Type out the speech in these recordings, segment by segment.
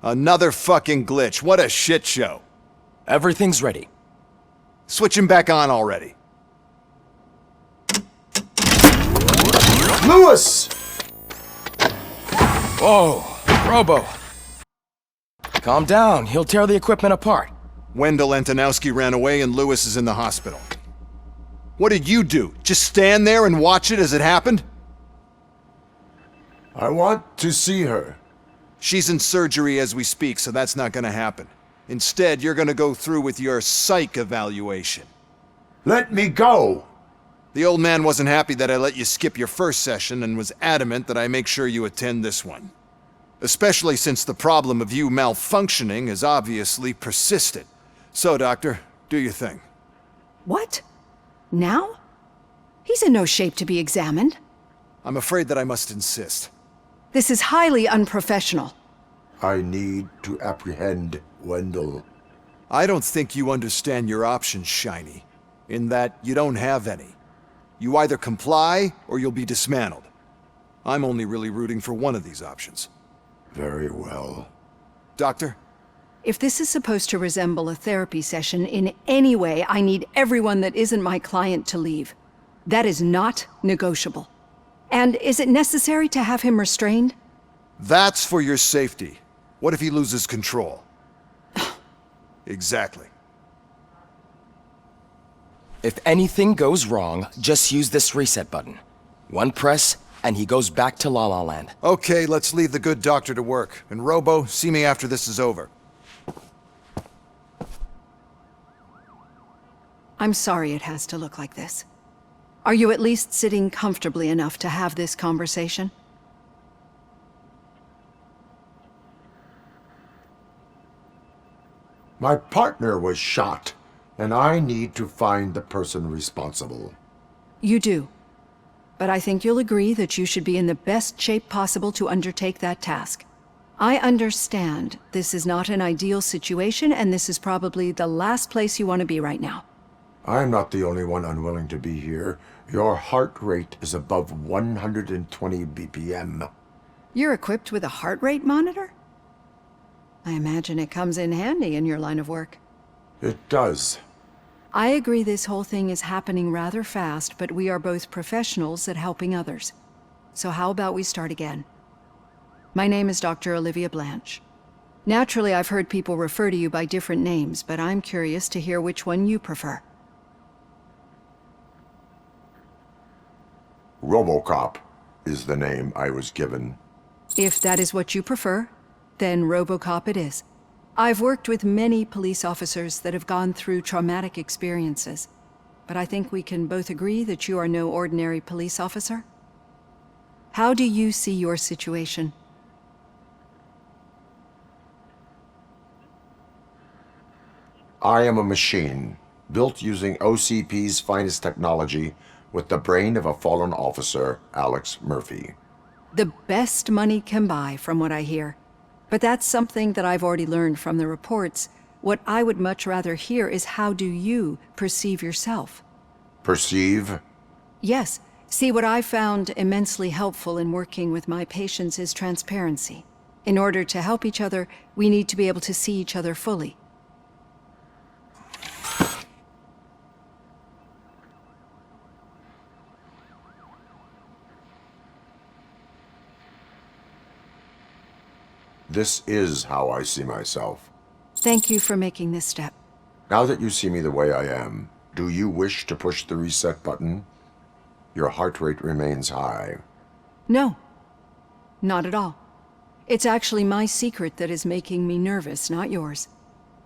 Another fucking glitch. What a shit show. Everything's ready. Switch him back on already. Lewis! Whoa, Robo. Calm down, he'll tear the equipment apart. Wendell Antonowski ran away and Lewis is in the hospital. What did you do? Just stand there and watch it as it happened? I want to see her. She's in surgery as we speak, so that's not gonna happen. Instead, you're gonna go through with your psych evaluation. Let me go! The old man wasn't happy that I let you skip your first session and was adamant that I make sure you attend this one. Especially since the problem of you malfunctioning has obviously persisted. So, Doctor, do your thing. What? Now? He's in no shape to be examined. I'm afraid that I must insist. This is highly unprofessional. I need to apprehend Wendell. I don't think you understand your options, Shiny, in that you don't have any. You either comply or you'll be dismantled. I'm only really rooting for one of these options. Very well. Doctor? If this is supposed to resemble a therapy session in any way, I need everyone that isn't my client to leave. That is not negotiable. And is it necessary to have him restrained? That's for your safety. What if he loses control? Exactly. If anything goes wrong, just use this reset button. One press, and he goes back to La La Land. Okay, let's leave the good doctor to work. And Robo, see me after this is over. I'm sorry it has to look like this. Are you at least sitting comfortably enough to have this conversation? My partner was shot, and I need to find the person responsible. You do. But I think you'll agree that you should be in the best shape possible to undertake that task. I understand this is not an ideal situation, and this is probably the last place you want to be right now. I'm not the only one unwilling to be here. Your heart rate is above 120 BPM. You're equipped with a heart rate monitor? I imagine it comes in handy in your line of work. It does. I agree this whole thing is happening rather fast, but we are both professionals at helping others. So how about we start again? My name is Dr. Olivia Blanche. Naturally, I've heard people refer to you by different names, but I'm curious to hear which one you prefer. Robocop is the name I was given. If that is what you prefer, then Robocop it is. I've worked with many police officers that have gone through traumatic experiences, but I think we can both agree that you are no ordinary police officer. How do you see your situation? I am a machine, built using OCP's finest technology with the brain of a fallen officer, Alex Murphy. The best money can buy, from what I hear. But that's something that I've already learned from the reports. What I would much rather hear is how do you perceive yourself? Perceive? Yes. See, what I found immensely helpful in working with my patients is transparency. In order to help each other, we need to be able to see each other fully. This is how I see myself. Thank you for making this step. Now that you see me the way I am, do you wish to push the reset button? Your heart rate remains high. No, not at all. It's actually my secret that is making me nervous, not yours.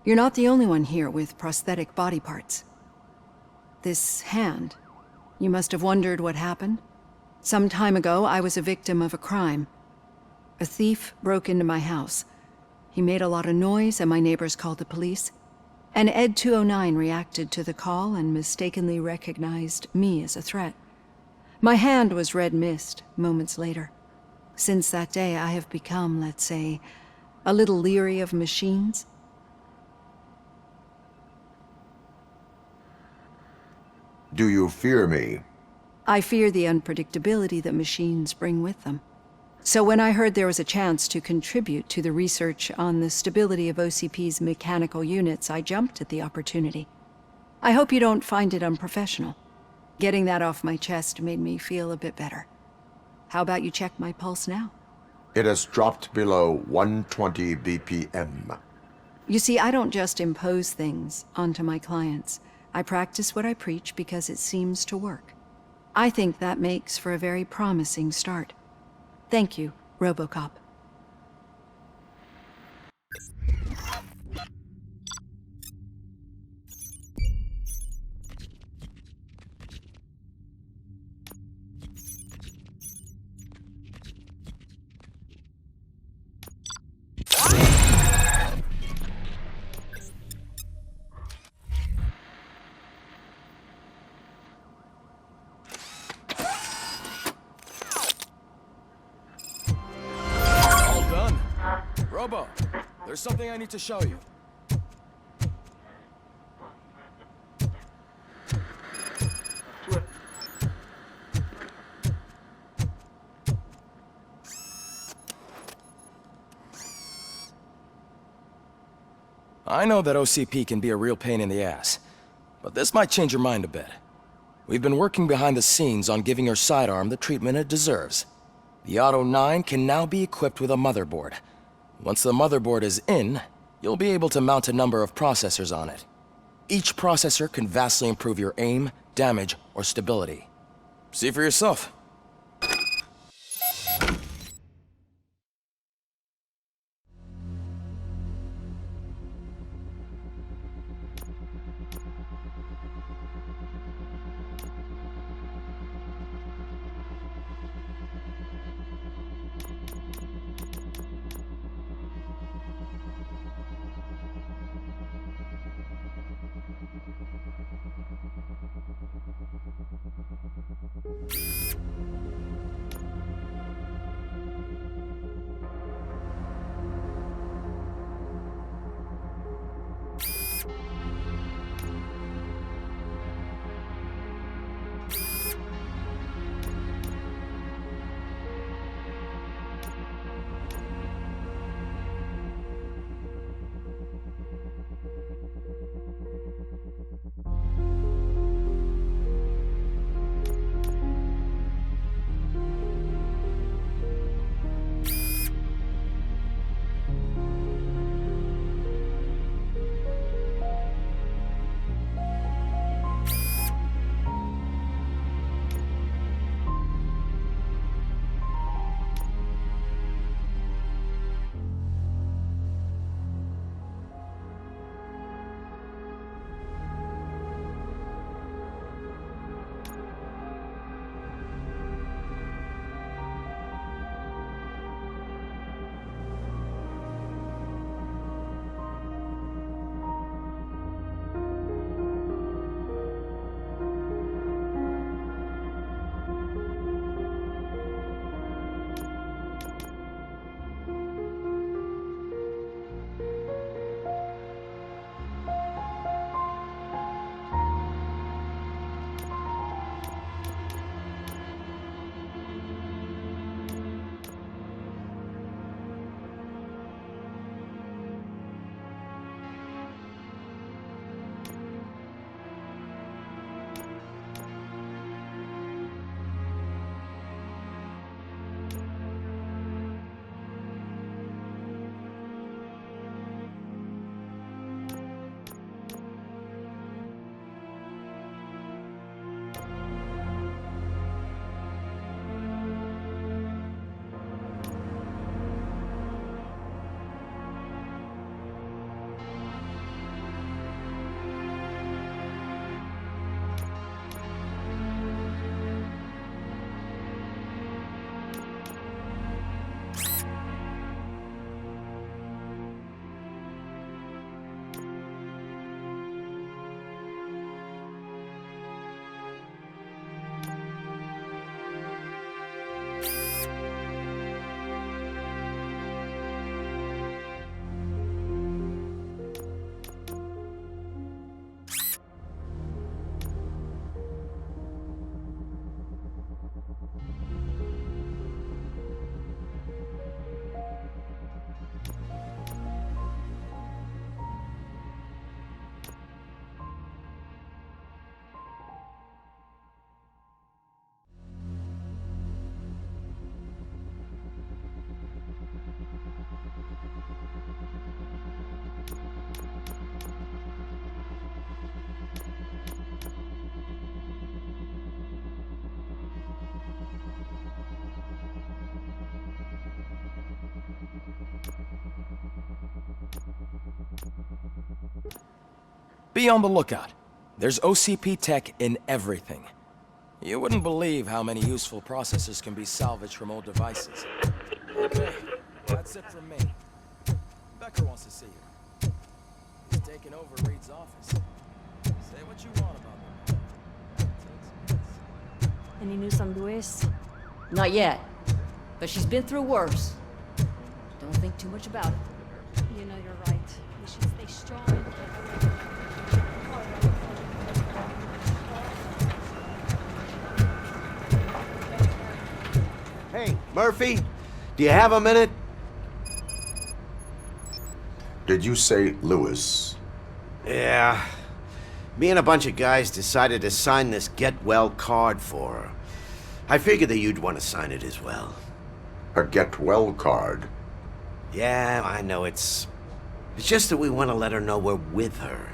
You're not the only one here with prosthetic body parts. This hand, you must have wondered what happened. Some time ago, I was a victim of a crime. A thief broke into my house. He made a lot of noise and my neighbors called the police. And Ed 209 reacted to the call and mistakenly recognized me as a threat. My hand was red mist moments later. Since that day, I have become, let's say, a little leery of machines. Do you fear me? I fear the unpredictability that machines bring with them. So when I heard there was a chance to contribute to the research on the stability of OCP's mechanical units, I jumped at the opportunity. I hope you don't find it unprofessional. Getting that off my chest made me feel a bit better. How about you check my pulse now? It has dropped below 120 BPM. You see, I don't just impose things onto my clients. I practice what I preach because it seems to work. I think that makes for a very promising start. Thank you, Robocop. All done. Robo, there's something I need to show you. I know that OCP can be a real pain in the ass, but this might change your mind a bit. We've been working behind the scenes on giving your sidearm the treatment it deserves. The Auto 9 can now be equipped with a motherboard. Once the motherboard is in, you'll be able to mount a number of processors on it. Each processor can vastly improve your aim, damage, or stability. See for yourself. Be on the lookout. There's OCP tech in everything. You wouldn't believe how many useful processors can be salvaged from old devices. Okay, that's it from me. Becker wants to see you. He's taken over Reed's office. Say what you want about him. Any news on Luis? Not yet. But she's been through worse. Don't think too much about it. You know you're right. We should stay strong and Hey, Murphy, do you have a minute? Did you say Lewis? Yeah. Me and a bunch of guys decided to sign this get well card for her. I figured that you'd want to sign it as well. A get well card? Yeah, I know it's just that we want to let her know we're with her.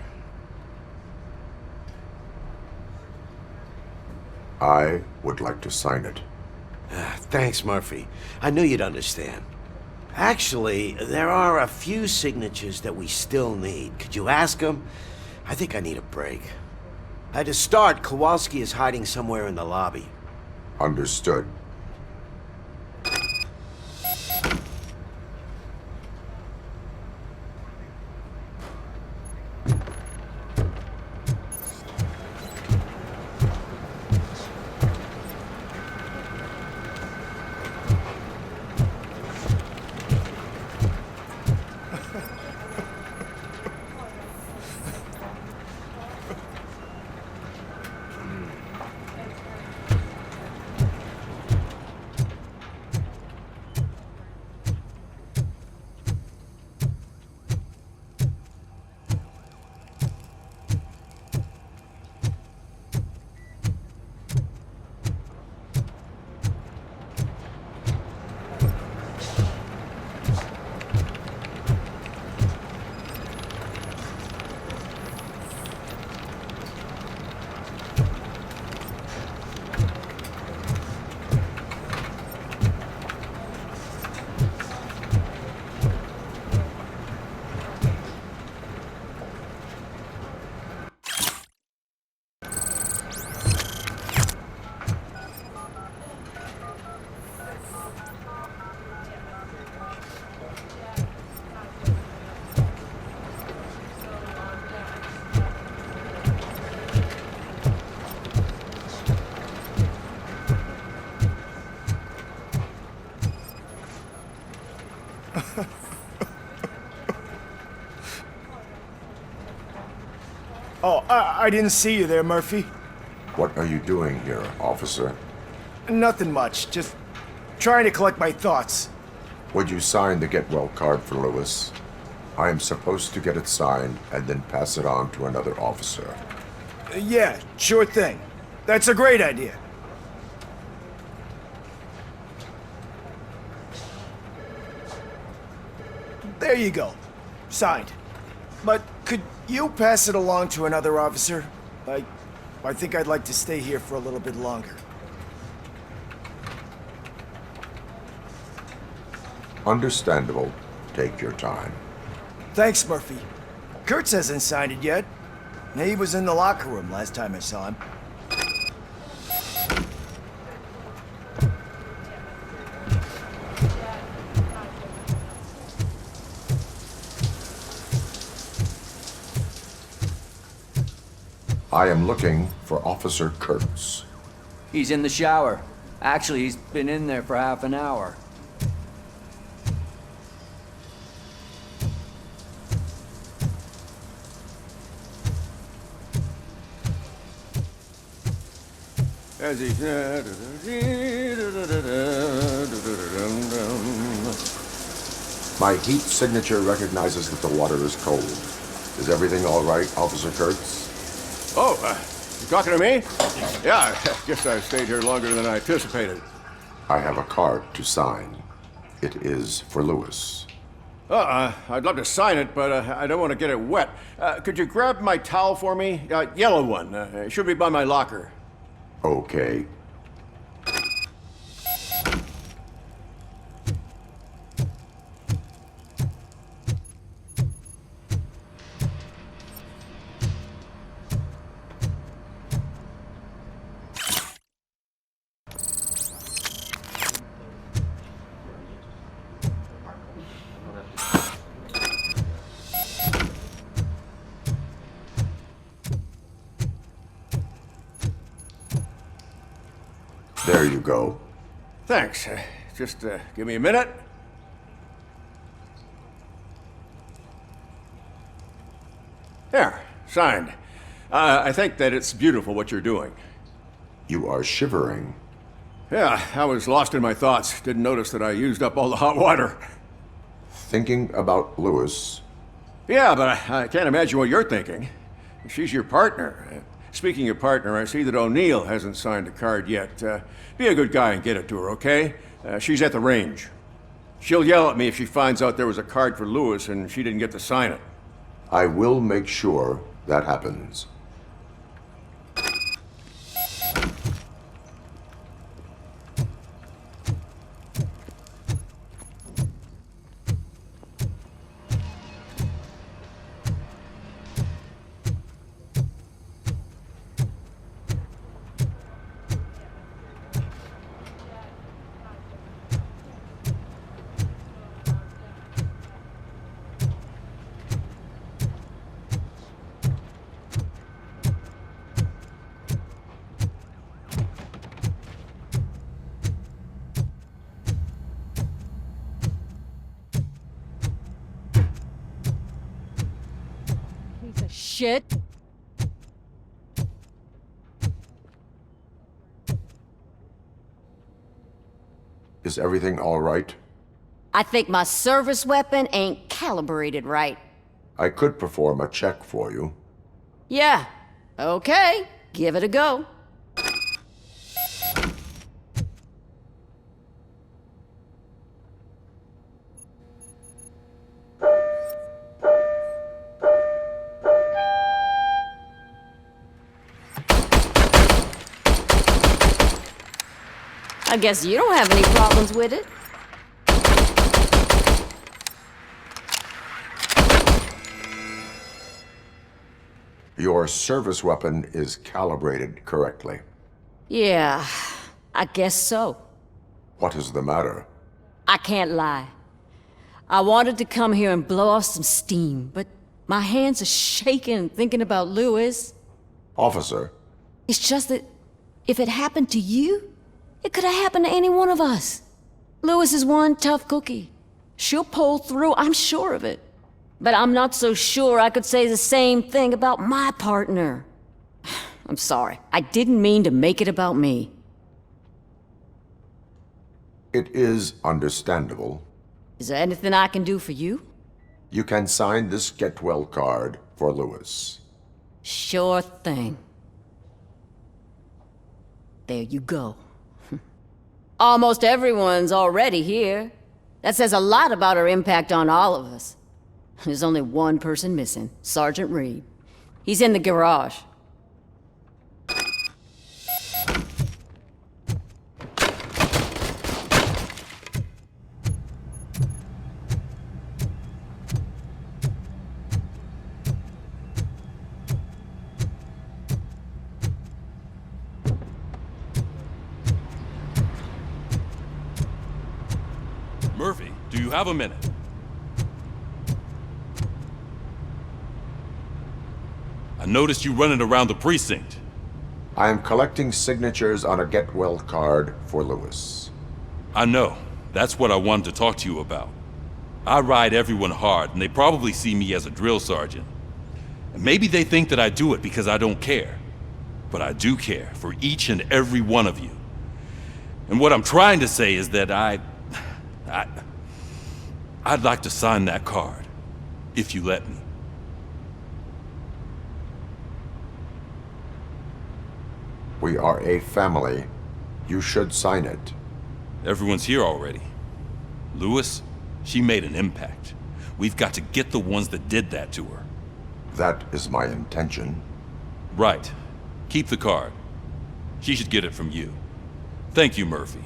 I would like to sign it. Thanks, Murphy. I knew you'd understand. Actually, there are a few signatures that we still need. Could you ask them? I think I need a break. To start, Kowalski is hiding somewhere in the lobby. Understood. Oh, I didn't see you there, Murphy. What are you doing here, officer? Nothing much, just trying to collect my thoughts. Would you sign the get well card for Lewis? I am supposed to get it signed and then pass it on to another officer. Yeah, sure thing. That's a great idea. There you go. Signed. But could you pass it along to another officer? I think I'd like to stay here for a little bit longer. Understandable. Take your time. Thanks, Murphy. Kurtz hasn't signed it yet. He was in the locker room last time I saw him. I am looking for Officer Kurtz. He's in the shower. Actually, he's been in there for half an hour. As he My heat signature recognizes that the water is cold. Is everything all right, Officer Kurtz? Oh, you talking to me? Yeah, I guess I stayed here longer than I anticipated. I have a card to sign. It is for Lewis. I'd love to sign it, but I don't want to get it wet. Could you grab my towel for me? Yellow one. It should be by my locker. Okay. There you go. Thanks. Just give me a minute. There, signed. I think that it's beautiful what you're doing. You are shivering. Yeah, I was lost in my thoughts. Didn't notice that I used up all the hot water. Thinking about Lewis. Yeah, but I can't imagine what you're thinking. She's your partner. Speaking of partner, I see that O'Neill hasn't signed a card yet. Be a good guy and get it to her, okay? She's at the range. She'll yell at me if she finds out there was a card for Lewis and she didn't get to sign it. I will make sure that happens. Piece of shit. Is everything all right? I think my service weapon ain't calibrated right. I could perform a check for you. Yeah. Okay. Give it a go. I guess you don't have any problems with it. Your service weapon is calibrated correctly. Yeah, I guess so. What is the matter? I can't lie. I wanted to come here and blow off some steam, but my hands are shaking thinking about Lewis. Officer, It's just that if it happened to you, it could have happened to any one of us. Lewis is one tough cookie. She'll pull through, I'm sure of it. But I'm not so sure I could say the same thing about my partner. I'm sorry. I didn't mean to make it about me. it is understandable. Is there anything I can do for you? You can sign this get well card for Lewis. Sure thing. There you go. Almost everyone's already here. That says a lot about her impact on all of us. There's only one person missing, Sergeant Reed. He's in the garage. Murphy, do you have a minute? I noticed you running around the precinct. I am collecting signatures on a get well card for Lewis. I know. That's what I wanted to talk to you about. I ride everyone hard, and they probably see me as a drill sergeant. And maybe they think that I do it because I don't care. But I do care for each and every one of you. And what I'm trying to say is that I'd like to sign that card, if you let me. We are a family. You should sign it. Everyone's here already. Lewis, she made an impact. We've got to get the ones that did that to her. That is my intention. Right. Keep the card. She should get it from you. Thank you, Murphy.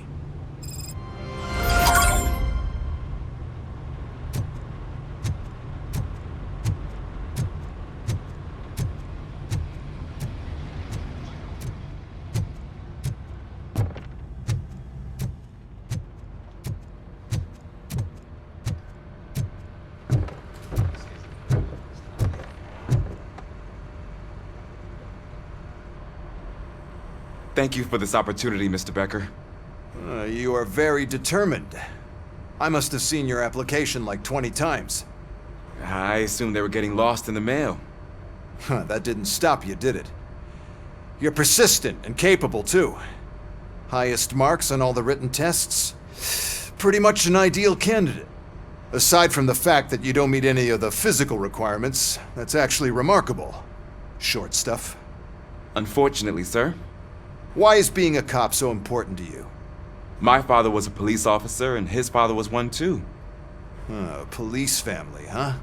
thank you for this opportunity, Mr. Becker. You are very determined. I must have seen your application like 20 times. I assumed they were getting lost in the mail. That didn't stop you, did it? You're persistent and capable, too. Highest marks on all the written tests. Pretty much an ideal candidate. Aside from the fact that you don't meet any of the physical requirements, that's actually remarkable. Short stuff. Unfortunately, sir. Why is being a cop so important to you? My father was a police officer, and his father was one too. A police family, huh?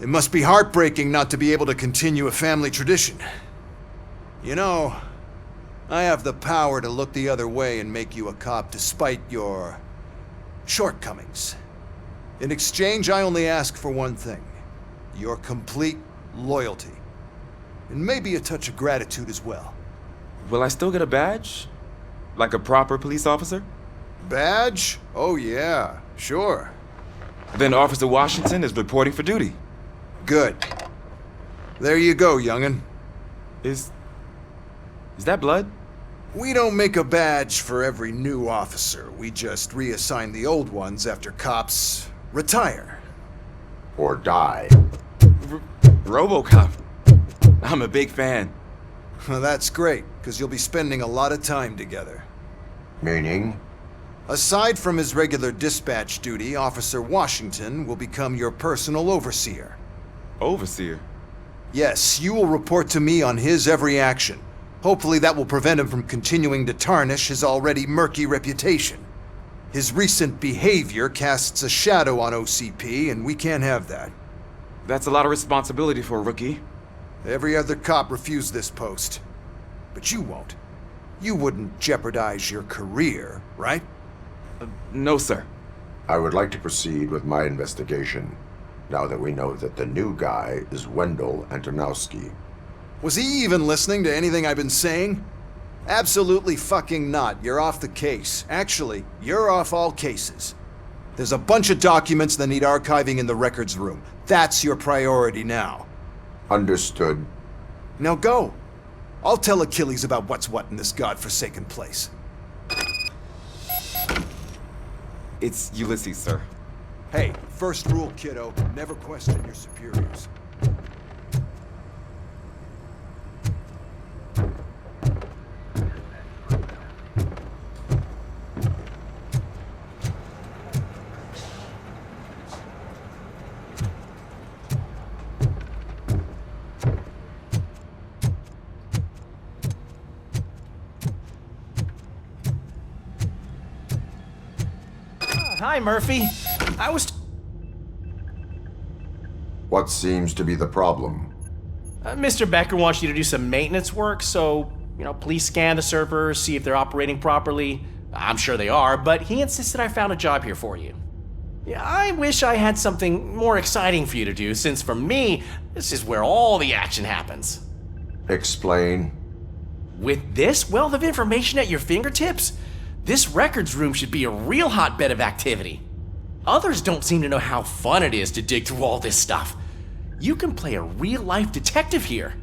It must be heartbreaking not to be able to continue a family tradition. You know, I have the power to look the other way and make you a cop despite your shortcomings. In exchange, I only ask for one thing. Your complete loyalty. And maybe a touch of gratitude as well. Will I still get a badge? Like a proper police officer? Badge? Oh yeah, sure. Then Officer Washington is reporting for duty. Good. There you go, young'un. Is that blood? We don't make a badge for every new officer. We just reassign the old ones after cops retire. Or die. Robocop. I'm a big fan. Well, that's great, because you'll be spending a lot of time together. Meaning? Aside from his regular dispatch duty, Officer Washington will become your personal overseer. Overseer? Yes, you will report to me on his every action. Hopefully that will prevent him from continuing to tarnish his already murky reputation. His recent behavior casts a shadow on OCP, and we can't have that. That's a lot of responsibility for a rookie. Every other cop refused this post. But you won't. You wouldn't jeopardize your career, right? No, sir. I would like to proceed with my investigation, now that we know that the new guy is Wendell Antonowski. Was he even listening to anything I've been saying? Absolutely fucking not. You're off the case. Actually, you're off all cases. There's a bunch of documents that need archiving in the records room. That's your priority now. Understood. Now go. I'll tell Achilles about what's what in this godforsaken place. It's Ulysses, sir. Hey, first rule, kiddo, never question your superiors. Hi, Murphy. I was... What seems to be the problem? Mr. Becker wants you to do some maintenance work, so, please scan the servers, see if they're operating properly. I'm sure they are, but he insisted I found a job here for you. Yeah, I wish I had something more exciting for you to do, since for me, this is where all the action happens. Explain. With this wealth of information at your fingertips, this records room should be a real hotbed of activity. Others don't seem to know how fun it is to dig through all this stuff. You can play a real-life detective here.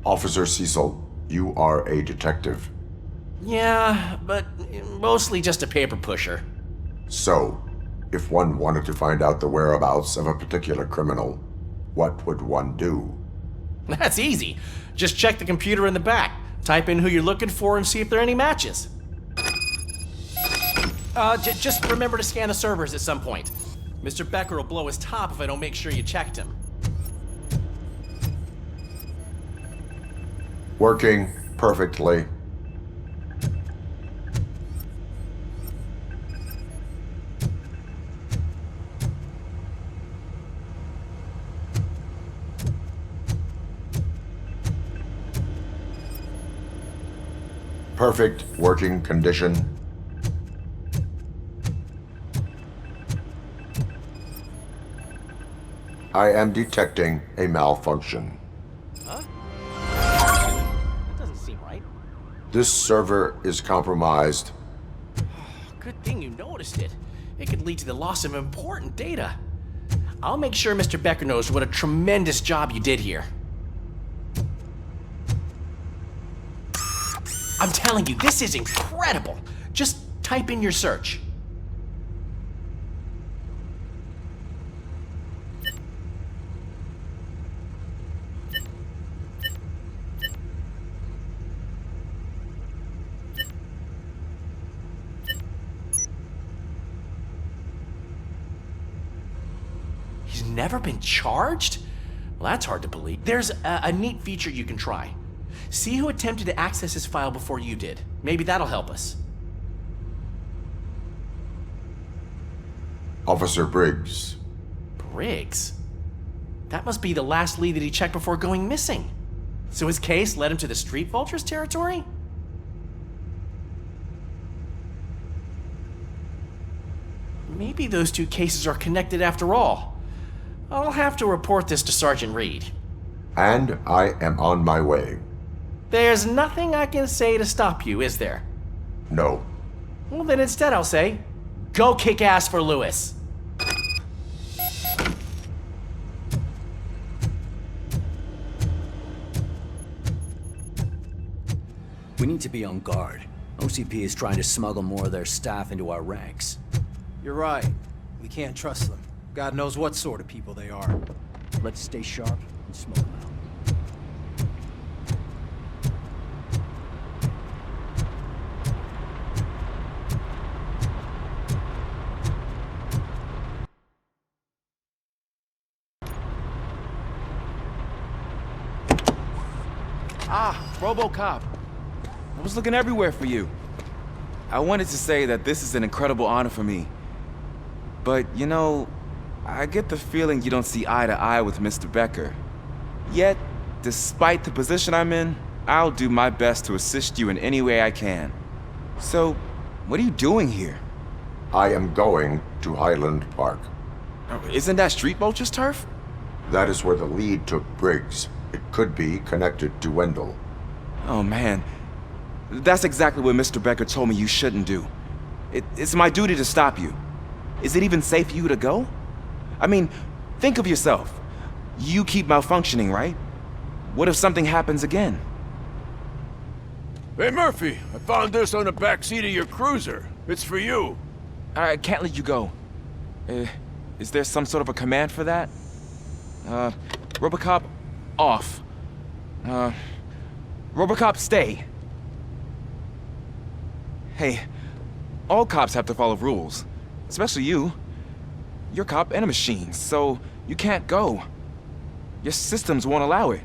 Officer Cecil, you are a detective. Yeah, but mostly just a paper pusher. So, if one wanted to find out the whereabouts of a particular criminal, what would one do? That's easy. Just check the computer in the back, type in who you're looking for, and see if there are any matches. Just remember to scan the servers at some point. Mr. Becker will blow his top if I don't make sure you checked him. Working perfectly. Perfect working condition. I am detecting a malfunction. Huh? That doesn't seem right. This server is compromised. Good thing you noticed it. It could lead to the loss of important data. I'll make sure Mr. Becker knows what a tremendous job you did here. I'm telling you, this is incredible. Just type in your search. He's never been charged? Well, that's hard to believe. There's a neat feature you can try. See who attempted to access his file before you did. Maybe that'll help us. Officer Briggs. Briggs? That must be the last lead that he checked before going missing. So his case led him to the Street Vultures territory? Maybe those two cases are connected after all. I'll have to report this to Sergeant Reed. And I am on my way. There's nothing I can say to stop you, is there? No. Well, then instead I'll say, go kick ass for Lewis. We need to be on guard. OCP is trying to smuggle more of their staff into our ranks. You're right. We can't trust them. God knows what sort of people they are. Let's stay sharp and smoke them out. Ah, Robocop. I was looking everywhere for you. I wanted to say that this is an incredible honor for me. But, you know, I get the feeling you don't see eye to eye with Mr. Becker. Yet, despite the position I'm in, I'll do my best to assist you in any way I can. So, what are you doing here? I am going to Highland Park. Oh, isn't that Street Vulture's turf? That is where the lead took Briggs. It could be connected to Wendell. Oh, man. That's exactly what Mr. Becker told me you shouldn't do. It's my duty to stop you. Is it even safe for you to go? I mean, think of yourself. You keep malfunctioning, right? What if something happens again? Hey, Murphy, I found this on the back seat of your cruiser. It's for you. I can't let you go. Is there some sort of a command for that? Robocop, off. Robocop, stay. Hey, all cops have to follow rules. Especially you. You're a cop and a machine, so you can't go. Your systems won't allow it.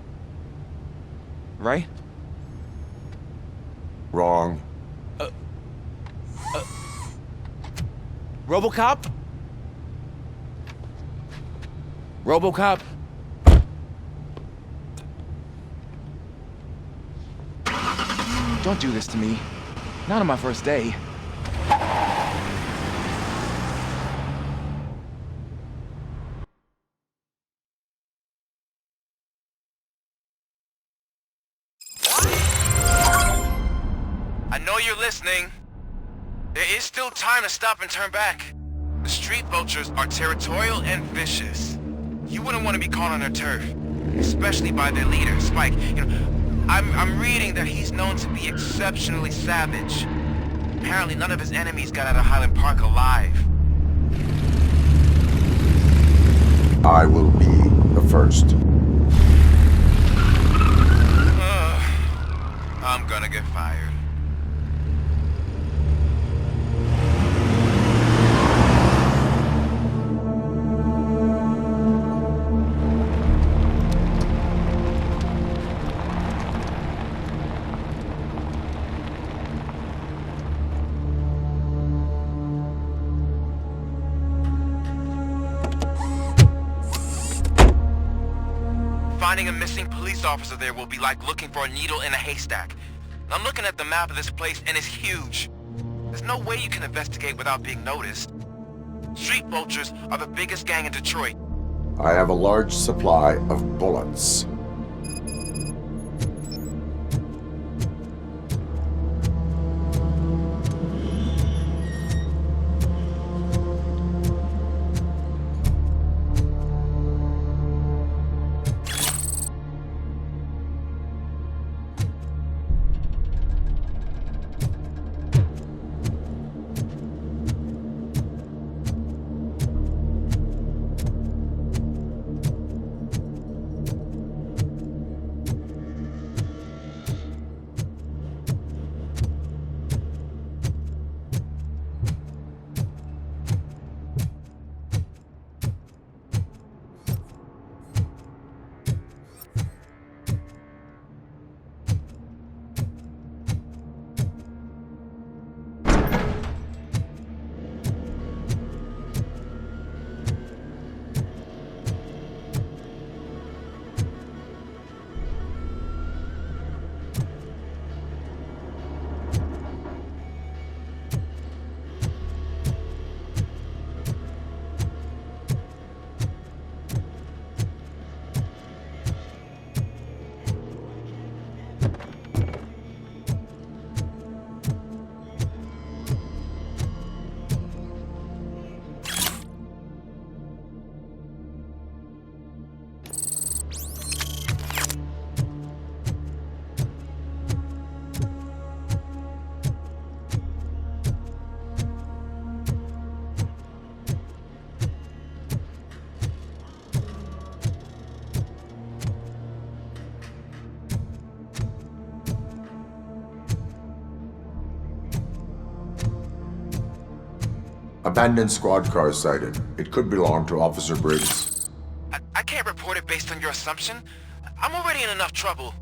Right? Wrong. Robocop? Robocop? Don't do this to me. Not on my first day. I know you're listening. There is still time to stop and turn back. The Street Vultures are territorial and vicious. You wouldn't want to be caught on their turf, especially by their leader, Spike. You know, I'm reading that he's known to be exceptionally savage. Apparently none of his enemies got out of Highland Park alive. I will be the first. I'm gonna get fired. Finding a missing police officer there will be like looking for a needle in a haystack. I'm looking at the map of this place and it's huge. There's no way you can investigate without being noticed. Street Vultures are the biggest gang in Detroit. I have a large supply of bullets. Abandoned squad car sighted. It could belong to Officer Briggs. I can't report it based on your assumption. I'm already in enough trouble.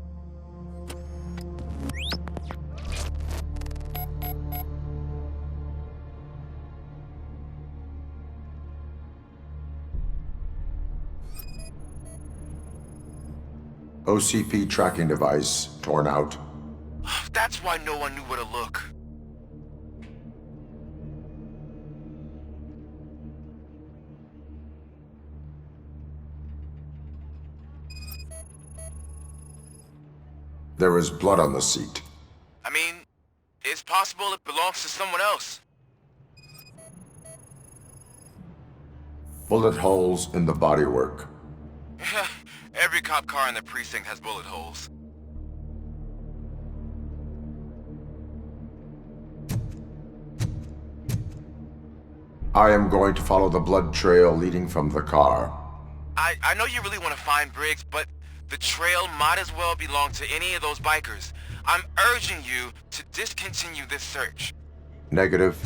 OCP tracking device torn out. That's why no one knew where to look. There is blood on the seat. I mean, it's possible it belongs to someone else. Bullet holes in the bodywork. Every cop car in the precinct has bullet holes. I am going to follow the blood trail leading from the car. I know you really want to find Briggs, but the trail might as well belong to any of those bikers. I'm urging you to discontinue this search. Negative.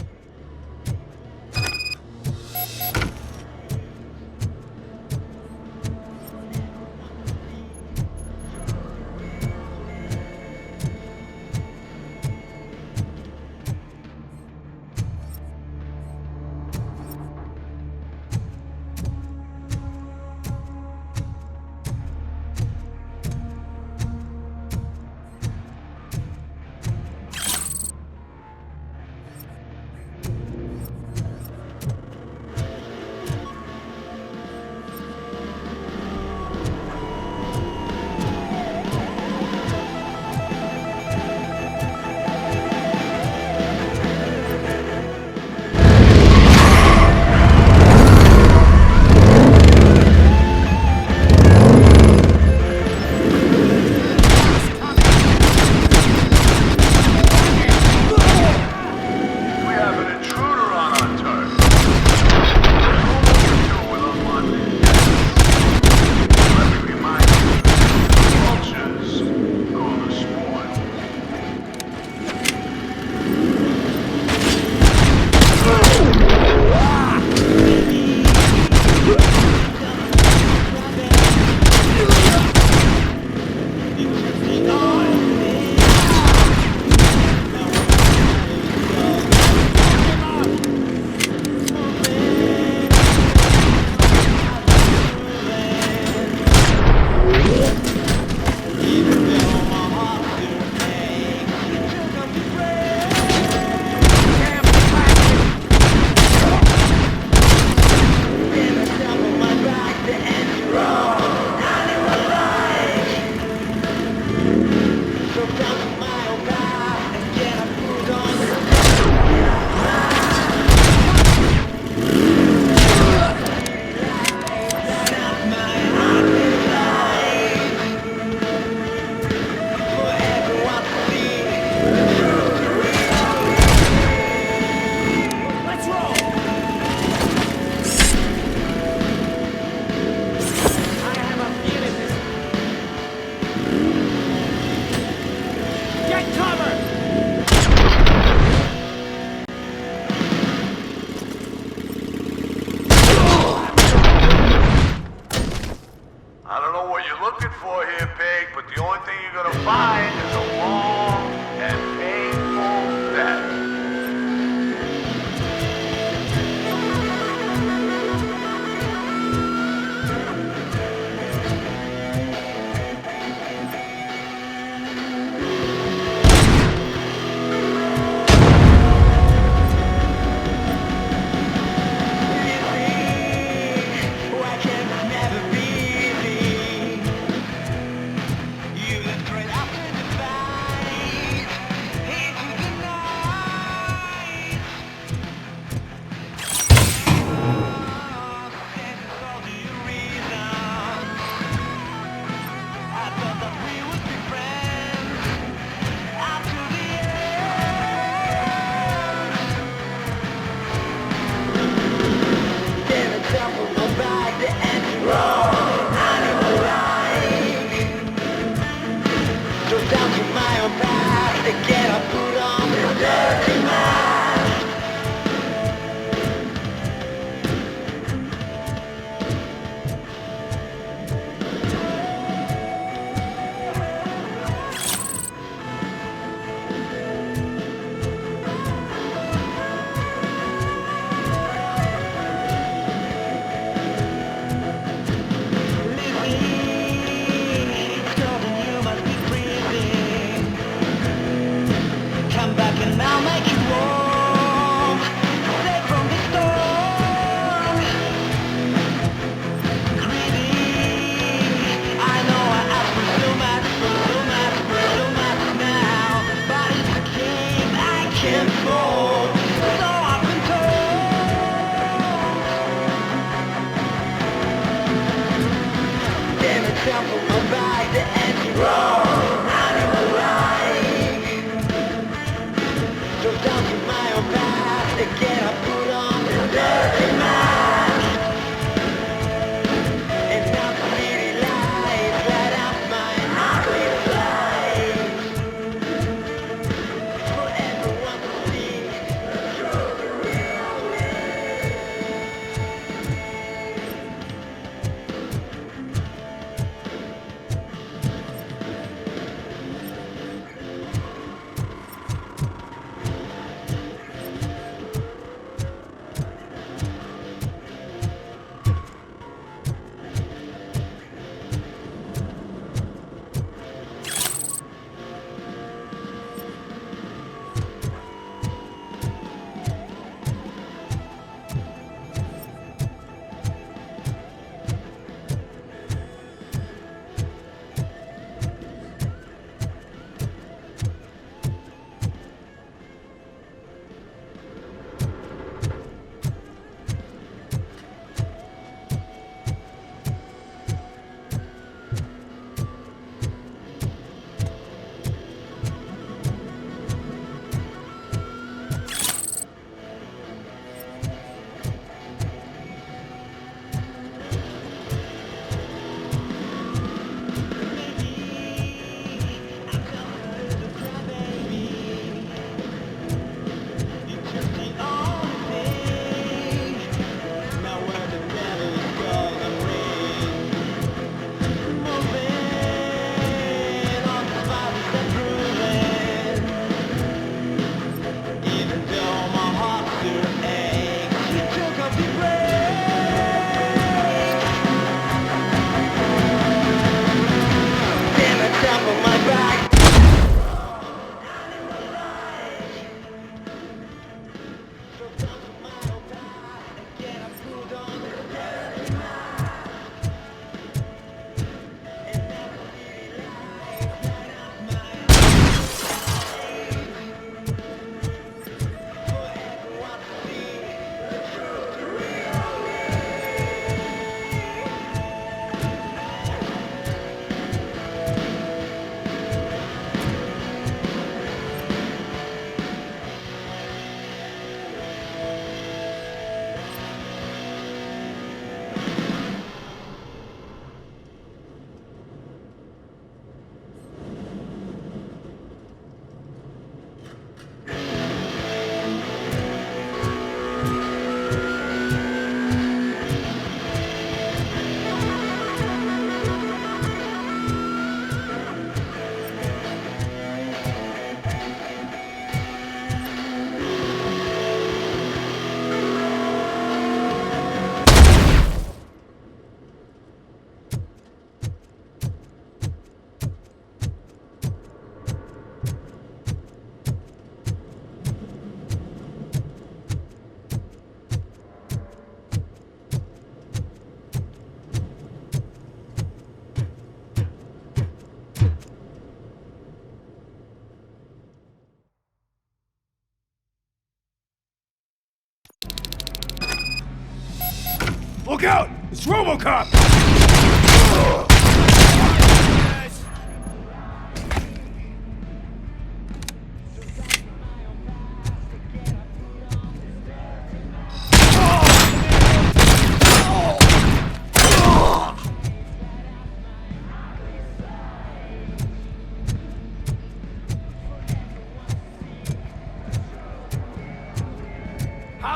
Look out! It's Robocop!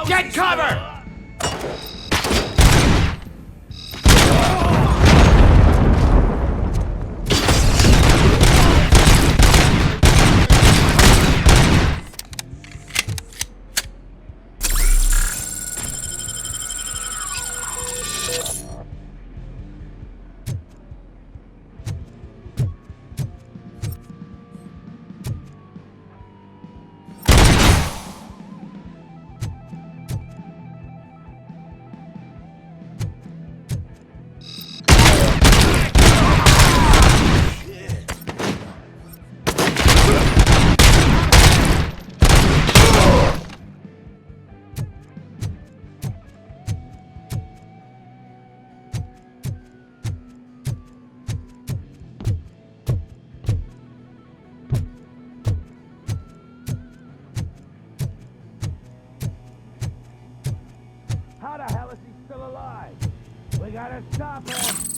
Get cover! How the hell is he still alive? We gotta stop him!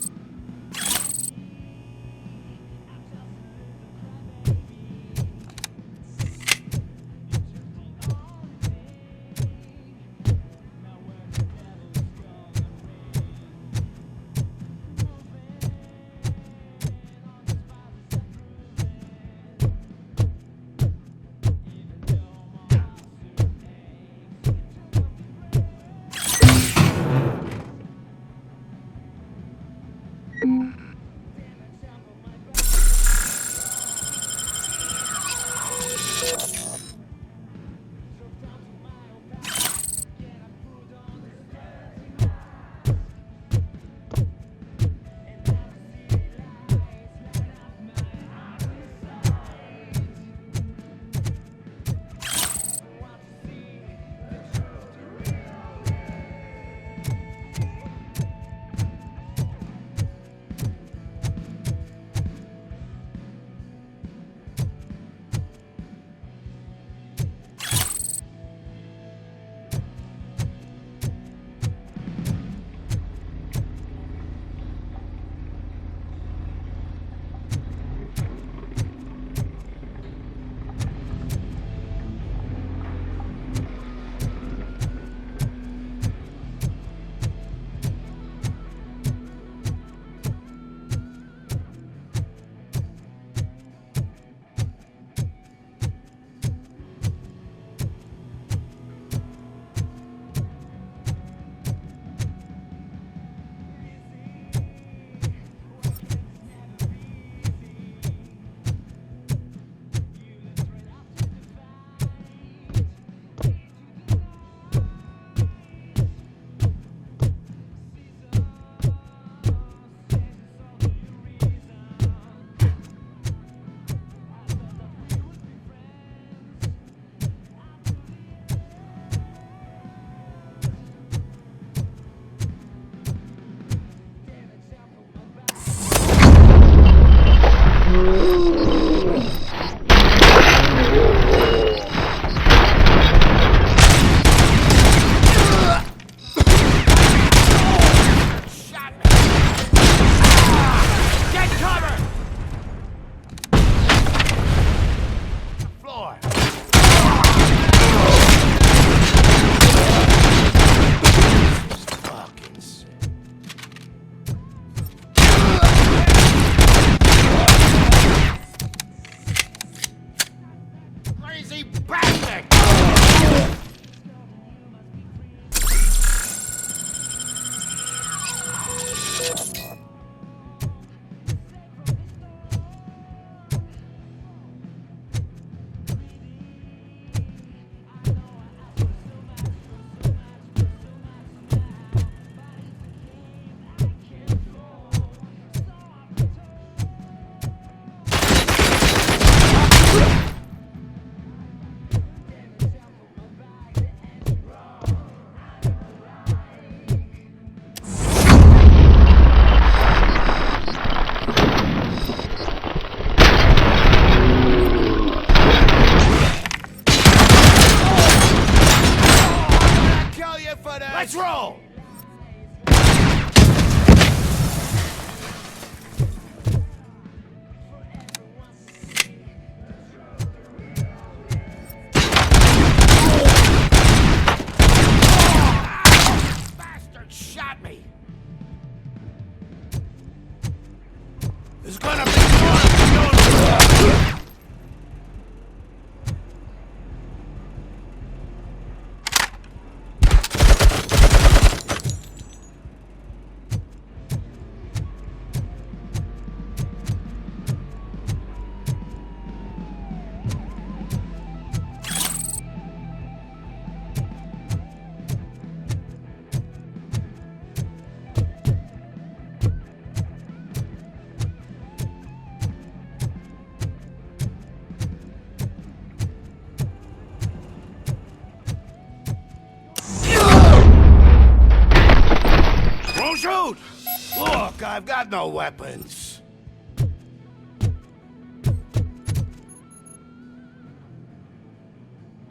I've got no weapons.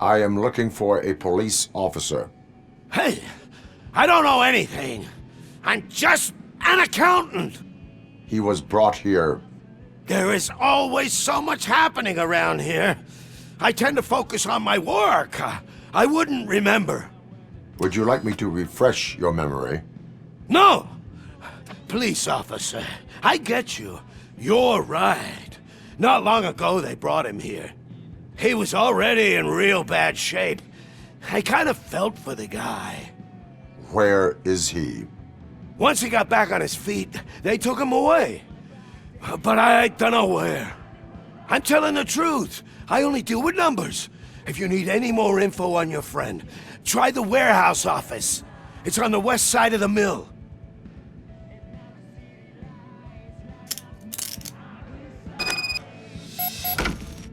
I am looking for a police officer. Hey, I don't know anything. I'm just an accountant. He was brought here. There is always so much happening around here. I tend to focus on my work. I wouldn't remember. Would you like me to refresh your memory? No! Police officer, I get you. You're right. Not long ago they brought him here. He was already in real bad shape. I kind of felt for the guy. Where is he? Once he got back on his feet, they took him away. But I don't know where. I'm telling the truth. I only deal with numbers. If you need any more info on your friend, try the warehouse office. It's on the west side of the mill.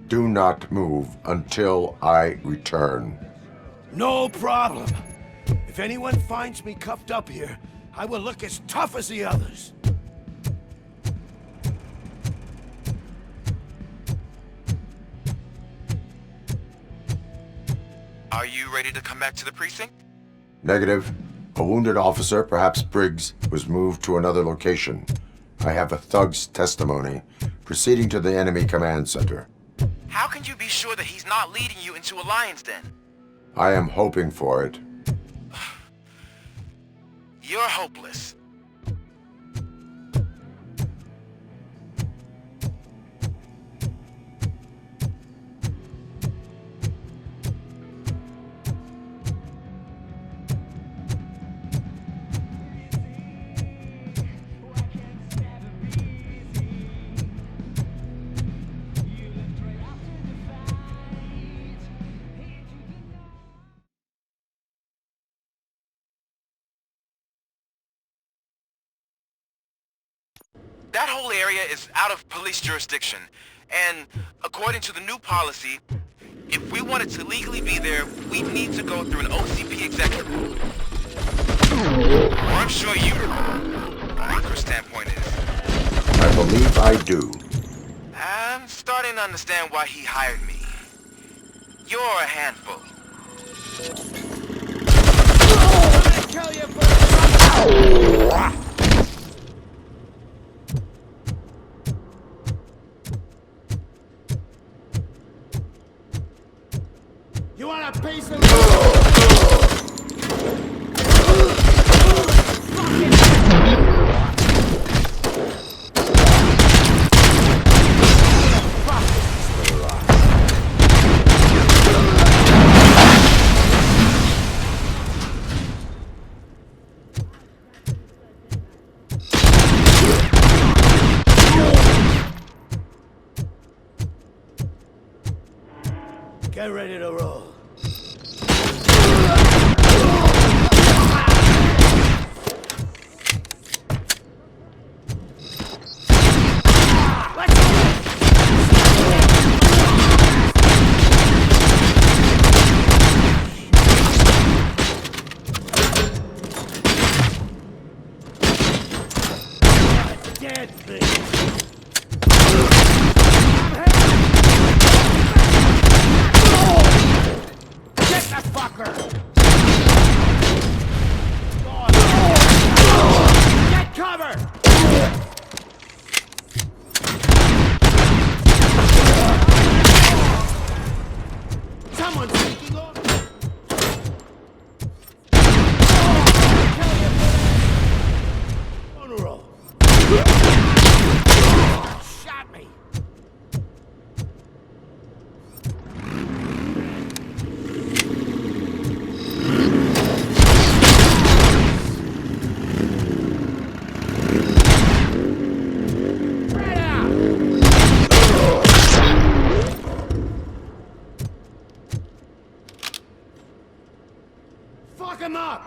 Do not move until I return. No problem. If anyone finds me cuffed up here, I will look as tough as the others. Are you ready to come back to the precinct? Negative. A wounded officer, perhaps Briggs, was moved to another location. I have a thug's testimony, proceeding to the enemy command center. How can you be sure that he's not leading you into a lion's den? I am hoping for it. You're hopeless. That whole area is out of police jurisdiction, and according to the new policy, if we wanted to legally be there, we'd need to go through an OCP executive. Or I'm sure you know what your standpoint is. I believe I do. I'm starting to understand why he hired me. You're a handful. You want a piece of... Get ready to roll. Dead thing. Get the fucker! Get cover! Someone's sneaking over! On a roll. Shot me! Fuck him up!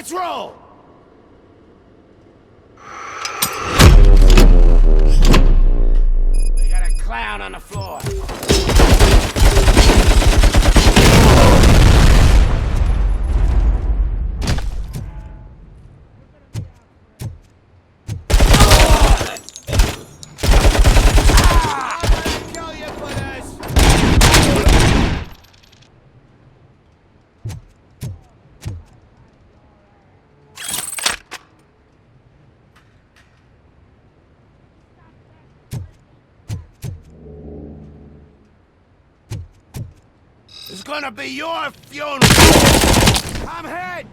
Let's roll! We got a clown on the floor. It's gonna be your funeral! I'm hit!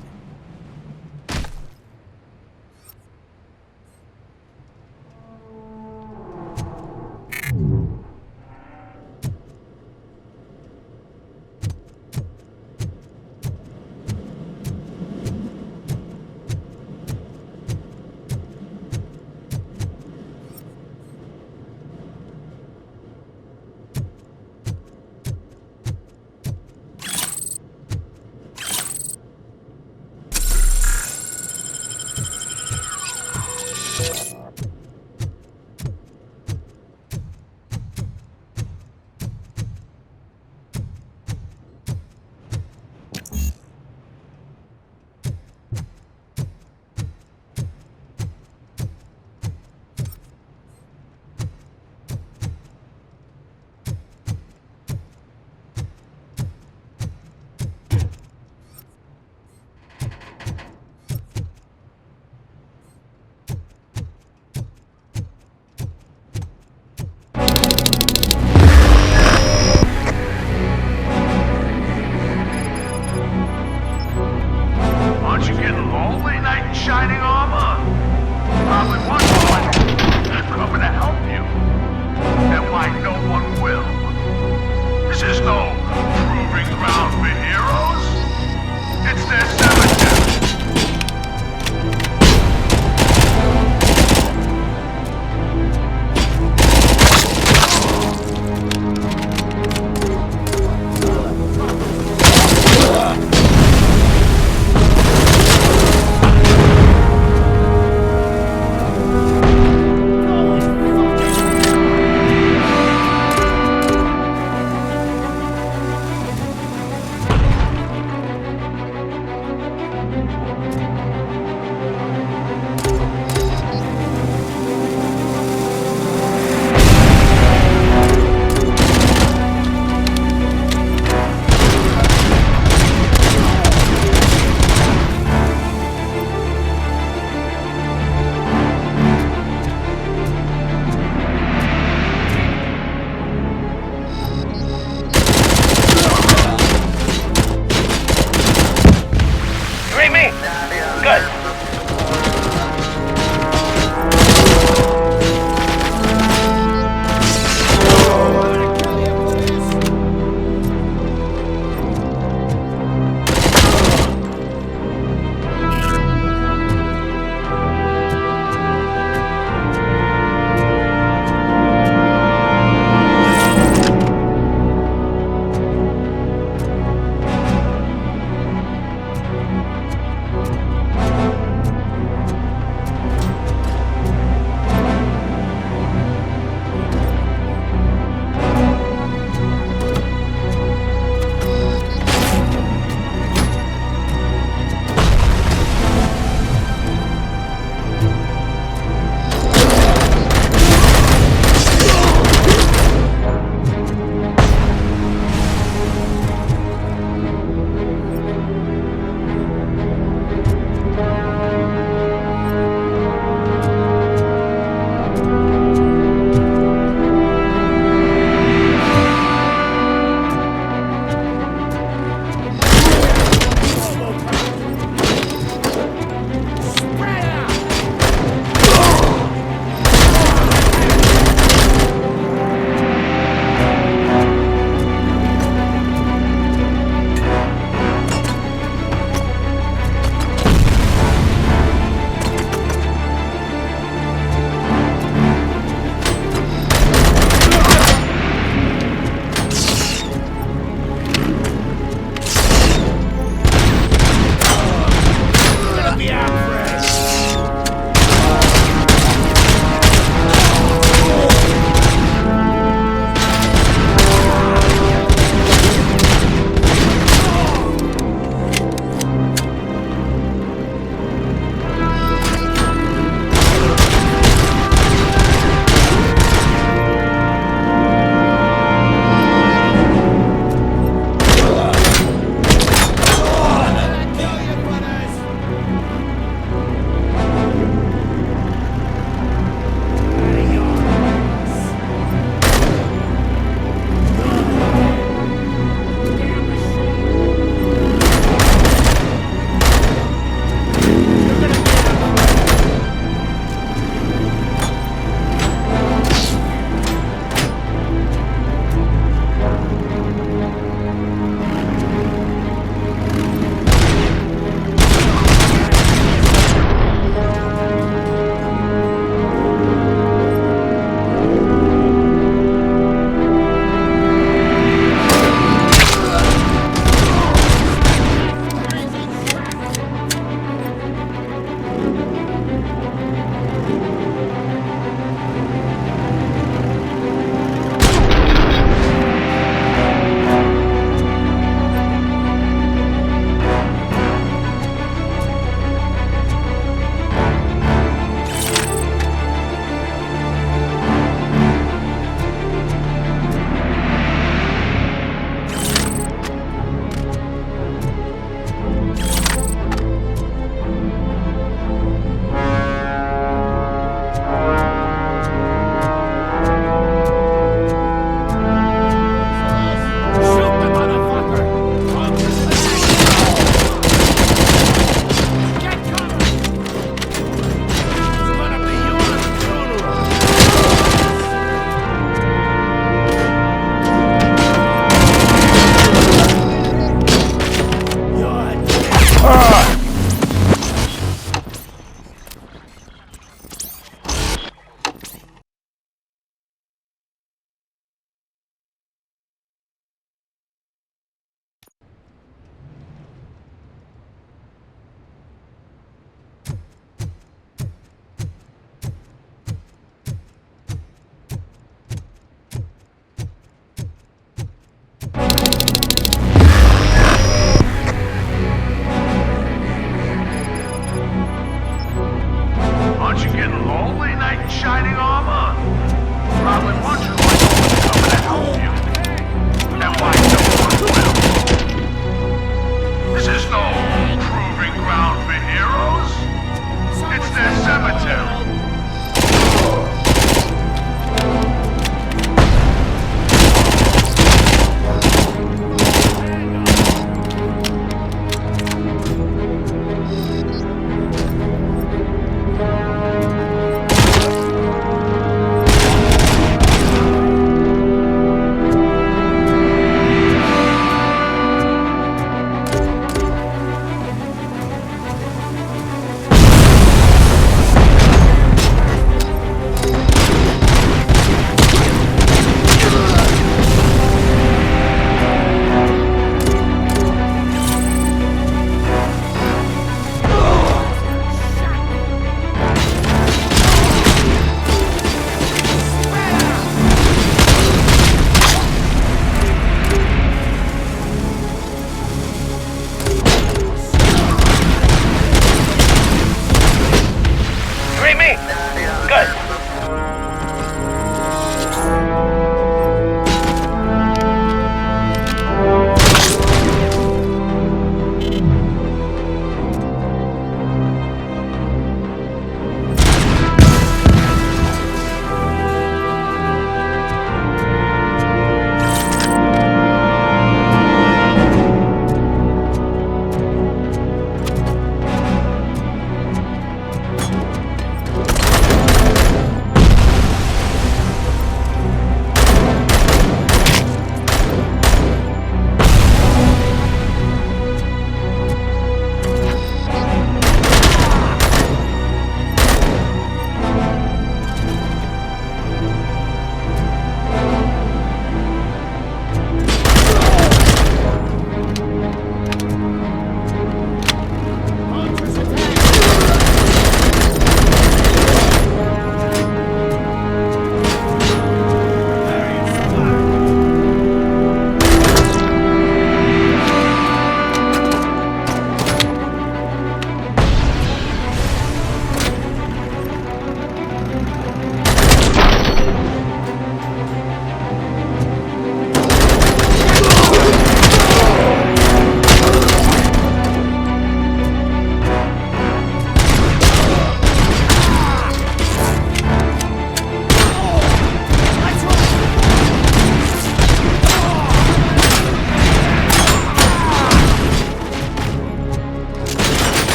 Aren't you getting lonely, knight in shining armor? Probably wondering why no one's coming to help you. And why no one will. This is no proving ground for heroes. It's their cemetery. You read me? Good.